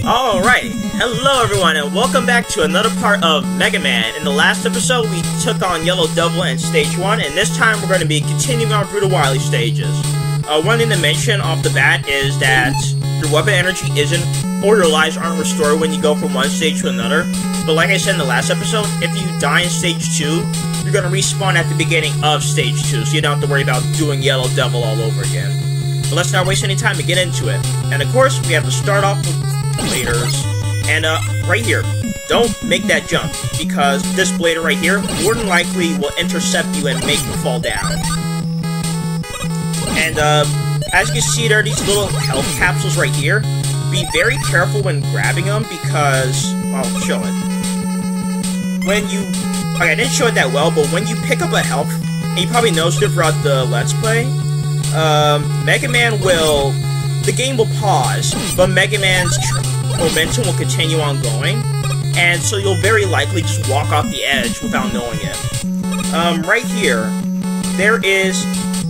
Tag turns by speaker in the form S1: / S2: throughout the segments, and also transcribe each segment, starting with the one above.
S1: Alright, hello everyone and welcome back to another part of Mega Man. In the last episode we took on Yellow Devil in stage 1 and this time we're going to be continuing on through the Wily stages. One thing to mention off the bat is that your weapon energy isn't, or your lives aren't restored when you go from one stage to another. But like I said in the last episode, if you die in stage 2, you're going to respawn at the beginning of stage 2, so you don't have to worry about doing Yellow Devil all over again. But let's not waste any time to get into it. And of course, we have to start off with bladers. And right here, don't make that jump, because this blader right here more than likely will intercept you and make you fall down. And as you can see, there are these little health capsules right here. Be very careful when grabbing them because, well, I'll show it. When you, okay, I didn't show it that well, but when you pick up a health, and you probably noticed it throughout the Let's Play, Mega Man will, the game will pause, but Mega Man's momentum will continue on going, and so you'll very likely just walk off the edge without knowing it. Right here, there is,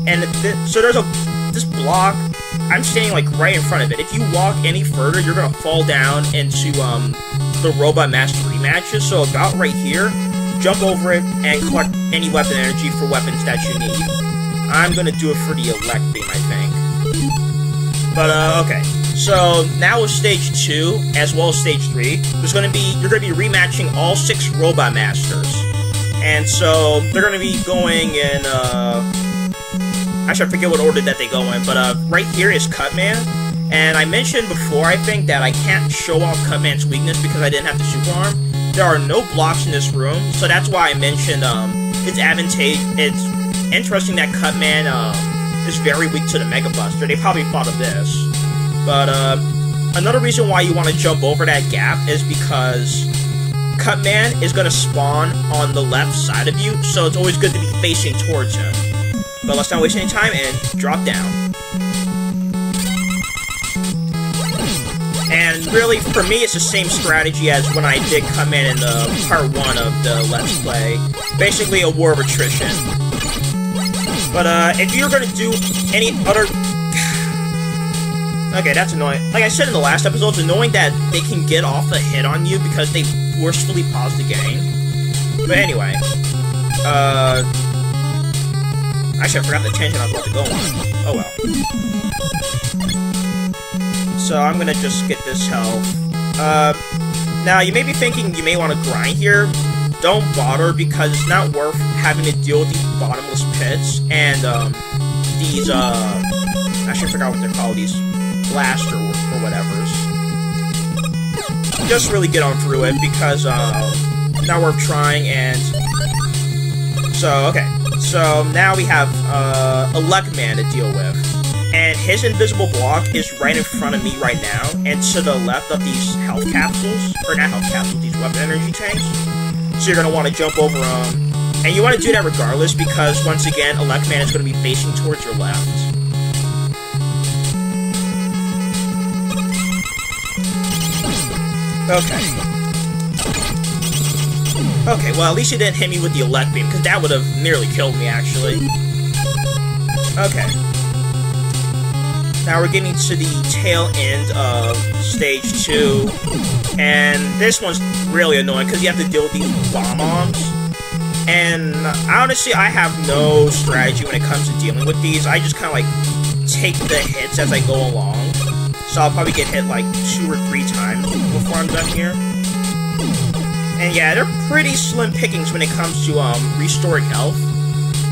S1: and so there's this block. I'm standing like right in front of it. If you walk any further, you're gonna fall down into the Robot Master rematches. So about right here, jump over it and collect any weapon energy for weapons that you need. I'm gonna do it for the Elect Beam, I think. But okay. So now with stage 2 as well as stage 3, you're gonna be rematching all 6 Robot Masters, and so they're gonna be going in. Actually, I forget what order that they go in, but right here is Cutman, and I mentioned before, I think, that I can't show off Cutman's weakness because I didn't have the super arm. There are no blocks in this room, so that's why I mentioned it's interesting that Cutman is very weak to the Mega Buster. They probably thought of this. But another reason why you want to jump over that gap is because Cutman is going to spawn on the left side of you, so it's always good to be facing towards him. But let's not waste any time and drop down. And really, for me, it's the same strategy as when I did Cutman in the part 1 of the Let's Play. Basically a war of attrition. But if you're going to do any other... Okay, that's annoying. Like I said in the last episode, it's annoying that they can get off a hit on you because they forcefully pause the game. But anyway, actually, I forgot the tangent I was about to go on. Oh well. So I'm gonna just get this health. Now you may be thinking you may want to grind here. Don't bother because it's not worth having to deal with these bottomless pits and these actually I forgot what they're called. These blaster or whatever's. Just really get on through it because not worth trying. And so okay. So now we have Elect Man to deal with, and his invisible block is right in front of me right now, and to the left of these health capsules, or not health capsules, these weapon energy tanks. So you're going to want to jump over them, and you want to do that regardless because, once again, Elect Man is going to be facing towards your left. Okay. Okay, well, at least you didn't hit me with the Elect Beam, because that would have nearly killed me, actually. Okay. Now we're getting to the tail end of stage 2, and this one's really annoying, because you have to deal with these bomb-bombs. And honestly, I have no strategy when it comes to dealing with these. I just kind of, like, take the hits as I go along. So I'll probably get hit, like, 2 or 3 times before I'm done here. And yeah, they're pretty slim pickings when it comes to restoring health,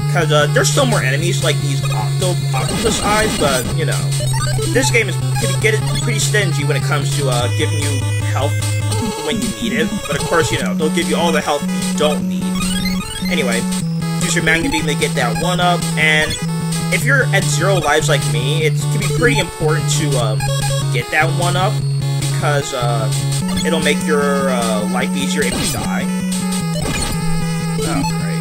S1: because there's still more enemies like these octopus eyes, but you know, this game can get pretty stingy when it comes to giving you health when you need it. But of course, you know, they'll give you all the health you don't need. Anyway, use your Magnet Beam to get that 1-up, and if you're at 0 lives like me, it can be pretty important to get that 1-up because it'll make your life easier if you die. Oh, great.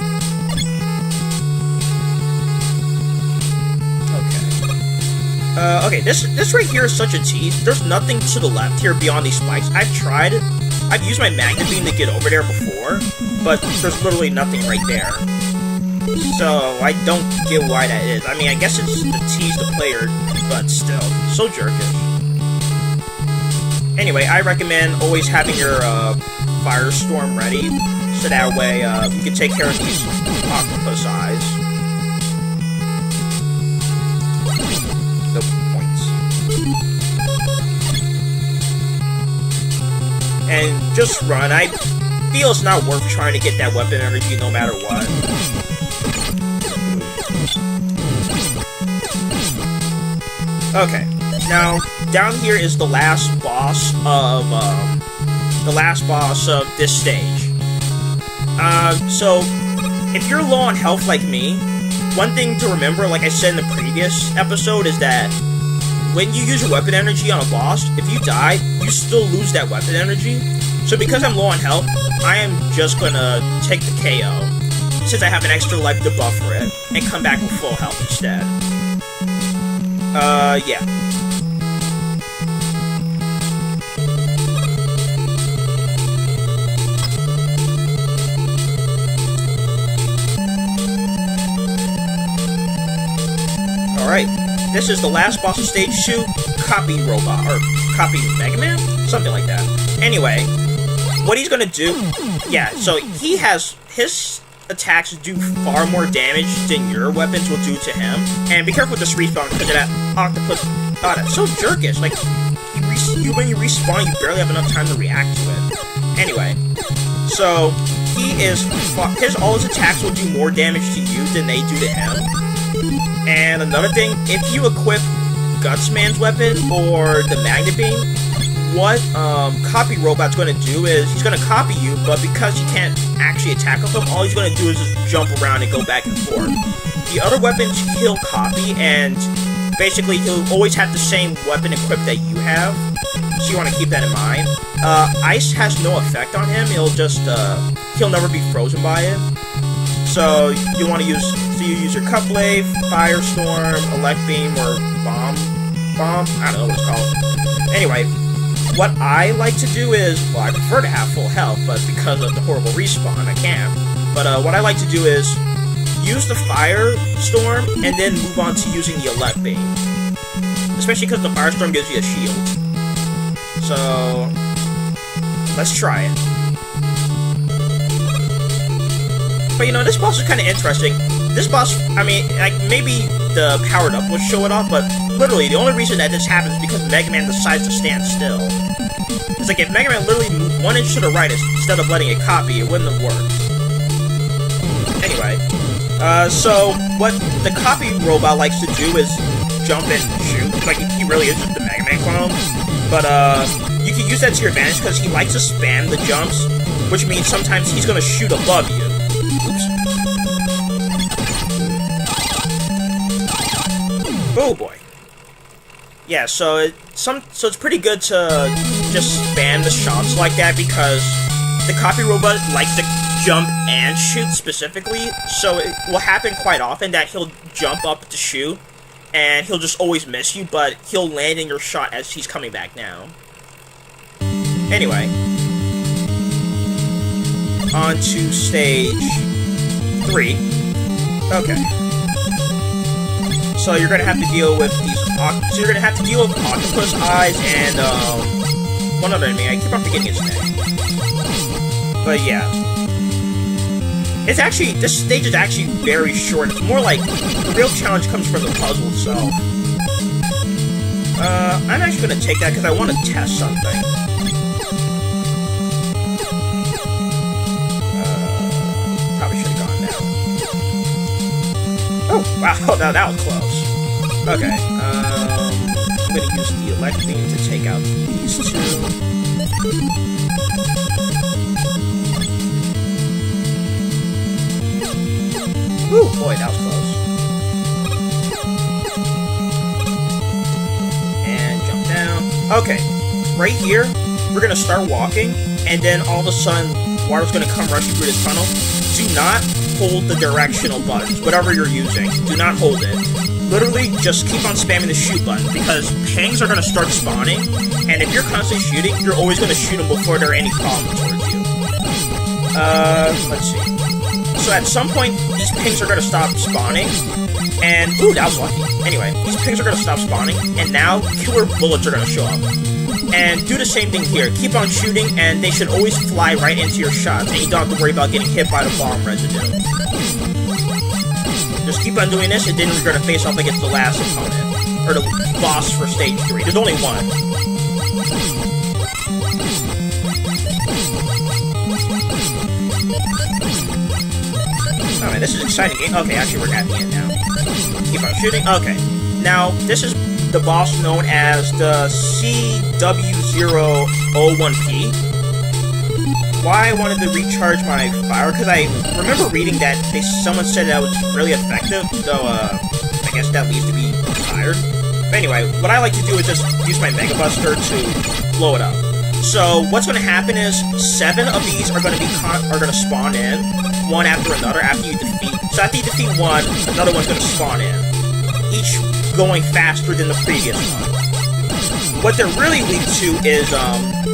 S1: Okay. Okay, this right here is such a tease. There's nothing to the left here beyond these spikes. I've used my Magnet Beam to get over there before, but there's literally nothing right there. So, I don't get why that is. I mean, I guess it's to tease the player, but still, so jerkish. Anyway, I recommend always having your firestorm ready, so that way you can take care of these octopus eyes. The points. And just run. I feel it's not worth trying to get that weapon energy no matter what. Okay, now down here is the last boss of this stage. So if you're low on health like me, one thing to remember, like I said in the previous episode, is that when you use your weapon energy on a boss, if you die, you still lose that weapon energy. So because I'm low on health, I am just gonna take the KO, since I have an extra life to buffer it, and come back with full health instead. Yeah. Alright, this is the last boss of stage 2, Copy Robot, or Copy Mega Man? Something like that. Anyway, what he's gonna do, yeah, so he has, his attacks do far more damage than your weapons will do to him. And be careful with this respawn, because of that octopus, oh, that's so jerkish, like, when you respawn, you barely have enough time to react to it. Anyway, so, all his attacks will do more damage to you than they do to him. And another thing, if you equip Gutsman's weapon or the Magnet Beam, what Copy Robot's going to do is he's going to copy you, but because he can't actually attack with him, all he's going to do is just jump around and go back and forth. The other weapons he'll copy, and basically he'll always have the same weapon equipped that you have, so you want to keep that in mind. Ice has no effect on him. He'll never be frozen by it. So you want to use your Cut Blade, Firestorm, Elect Beam, or Bomb. I don't know what it's called. Anyway, what I like to do is, well, I prefer to have full health, but because of the horrible respawn, I can't. But what I like to do is use the Firestorm and then move on to using the Elect Beam, especially because the Firestorm gives you a shield. So let's try it. But you know, this boss is kind of interesting. This boss, I mean, like, maybe the powered up will show it off, but literally the only reason that this happens is because Mega Man decides to stand still. It's like if Mega Man literally moved 1 inch to the right instead of letting it copy, it wouldn't have worked. Anyway, so what the Copy Robot likes to do is jump and shoot. Like, he really is just the Mega Man clone. But you can use that to your advantage because he likes to spam the jumps, which means sometimes he's going to shoot above you. Oh boy. Yeah, so it's pretty good to just spam the shots like that because the Copy Robot likes to jump and shoot specifically, so it will happen quite often that he'll jump up to shoot, and he'll just always miss you, but he'll land in your shot as he's coming back down. Anyway. On to stage 3. Okay. So you're gonna have to deal with these. So you're gonna have to deal with octopus eyes and one other enemy. I keep on forgetting his name. But yeah, it's actually, this stage is actually very short. It's more like the real challenge comes from the puzzle itself. I'm actually gonna take that because I want to test something. Probably should have gone now. Oh wow, now that was close. Okay, I'm gonna use the Elect Beam to take out these two. Ooh, boy, that was close. And jump down. Okay, right here, we're gonna start walking, and then all of a sudden, water's gonna come rushing through this tunnel. Do not hold the directional buttons, whatever you're using. Do not hold it. Literally, just keep on spamming the shoot button, because pangs are going to start spawning, and if you're constantly shooting, you're always going to shoot them before there are any problems towards you. Let's see. So at some point, these pangs are going to stop spawning, and, ooh, that was lucky. Anyway, these pangs are going to stop spawning, and now killer bullets are going to show up. And do the same thing here. Keep on shooting, and they should always fly right into your shots, and you don't have to worry about getting hit by the bomb residue. Just keep on doing this, and then we're going to face off against the last opponent. Or the boss for stage 3. There's only one. Oh man, this is an exciting game. Okay, actually we're at the end now. Keep on shooting. Okay. Now, this is the boss known as the CW001P. Why I wanted to recharge my fire, because I remember reading that someone said that was really effective, though I guess that leaves to be desired. But anyway, what I like to do is just use my Mega Buster to blow it up. So what's going to happen is 7 of these are going to spawn in, one after another after you defeat. So after you defeat one, another one's going to spawn in, each going faster than the previous one. What they're really weak to is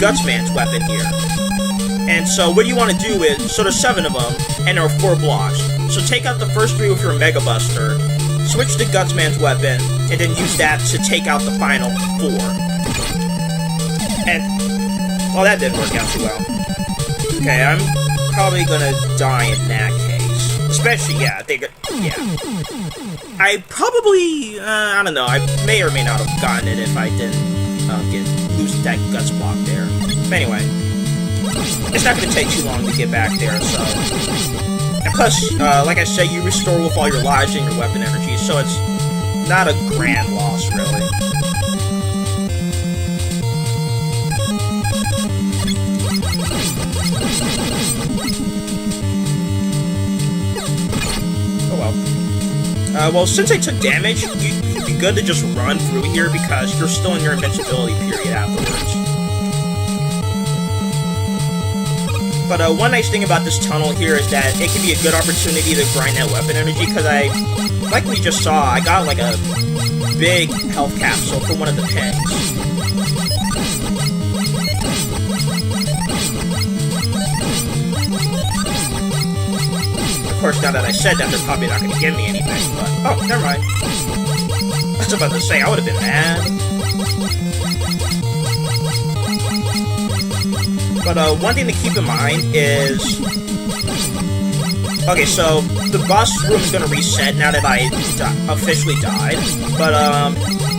S1: Gutsman's weapon here. And so what you want to do is, so there's 7 of them, and there are 4 blocks. So take out the first 3 with your Mega Buster, switch to Gutsman's weapon, and then use that to take out the final 4. And, well, that didn't work out too well. Okay, I'm probably gonna die in that case. Especially, yeah, I probably, I don't know, I may or may not have gotten it if I didn't lose that Guts block there. But anyway, it's not going to take too long to get back there, so... And plus, like I said, you restore with all your lives and your weapon energy, so it's not a grand loss, really. Oh well. Well, since I took damage, it'd be good to just run through here because you're still in your invincibility period afterwards. But one nice thing about this tunnel here is that it can be a good opportunity to grind that weapon energy, because like we just saw, I got like a big health capsule from one of the pins. Of course, now that I said that, they're probably not going to give me anything, but... Oh, never mind. I was about to say, I would have been mad. But one thing to keep in mind is... Okay, so the boss room is going to reset now that I officially died. But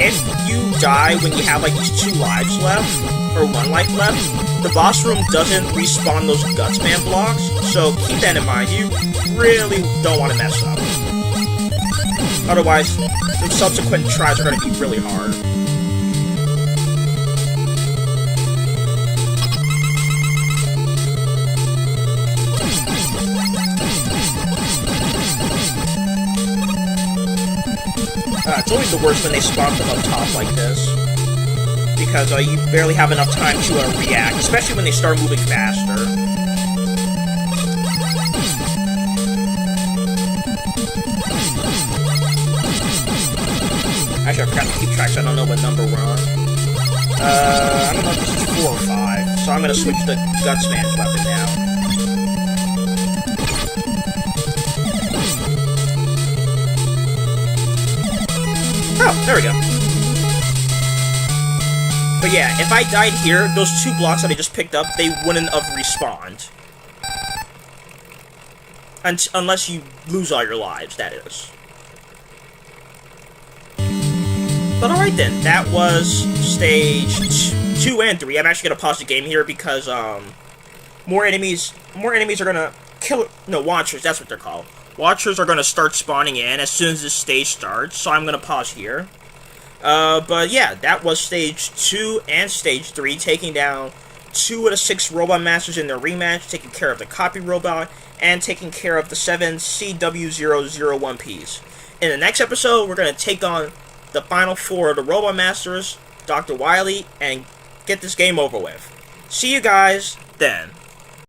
S1: if you die when you have like these 2 lives left, or 1 life left, the boss room doesn't respawn those Gutsman blocks. So keep that in mind. You really don't want to mess up. Otherwise, the subsequent tries are going to be really hard. It's always the worst when they spawn from up top like this, because you barely have enough time to react, especially when they start moving faster. Actually, I forgot to keep track, so I don't know what number we're on. I don't know if this is 4 or 5, so I'm gonna switch to Gutsman's weapon now. Oh, there we go. But yeah, if I died here, those 2 blocks that I just picked up, they wouldn't have respawned. Unless you lose all your lives, that is. But alright then, that was stage 2 and 3. I'm actually gonna pause the game here because, more enemies are gonna kill... No, Watchers, that's what they're called. Watchers are going to start spawning in as soon as this stage starts, so I'm going to pause here. But yeah, that was stage 2 and stage 3, taking down 2 of the 6 Robot Masters in their rematch, taking care of the Copy Robot, and taking care of the 7 CW001Ps. In the next episode, we're going to take on the final 4 of the Robot Masters, Dr. Wily, and get this game over with. See you guys then.